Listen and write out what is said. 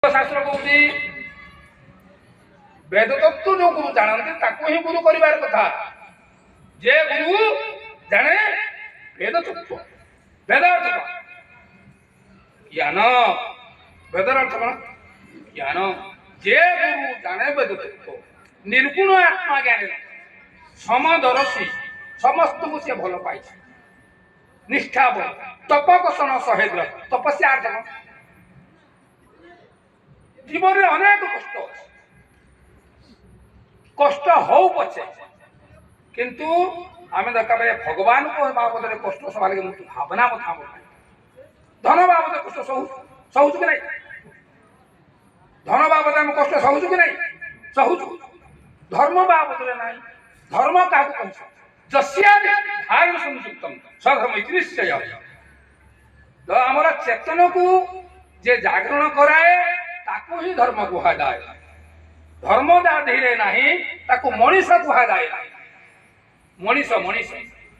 शास्त्र कहूँ वेद तत्व जो गुरु जानते ताको ही गुरु करिवार कथा जे गुरु जाने वेद तत्व वेद अर्थ ज्ञान वेदर अर्थ कौन ज्ञान जे गुरु जाने वेद तत्व निर्गुण आत्मा ज्ञानी समदर्शी समस्त को से भल पाई निष्ठाव तपकषण सहेद्र तपस्या अर्थ कौन जीवन में अनेक कष्ट कष्ट हो पचे किंतु आम दरकार भगवान को बाबद कष्ट सवाल भावना मत धन बाबद कष्ट सहूचु कि नहीं धन बाबद आम कष्ट सहूचु कि नहीं सहूचु धर्म बाबद ना धर्म क्या कह धारण संयुक्तम सधर्म निश्चय तो आमर चेतन को जे जागरण कराए ताको ही धर्म कहुए धर्म जहाँ धीरे ना ताको मनीष कहुए मनीष मनीष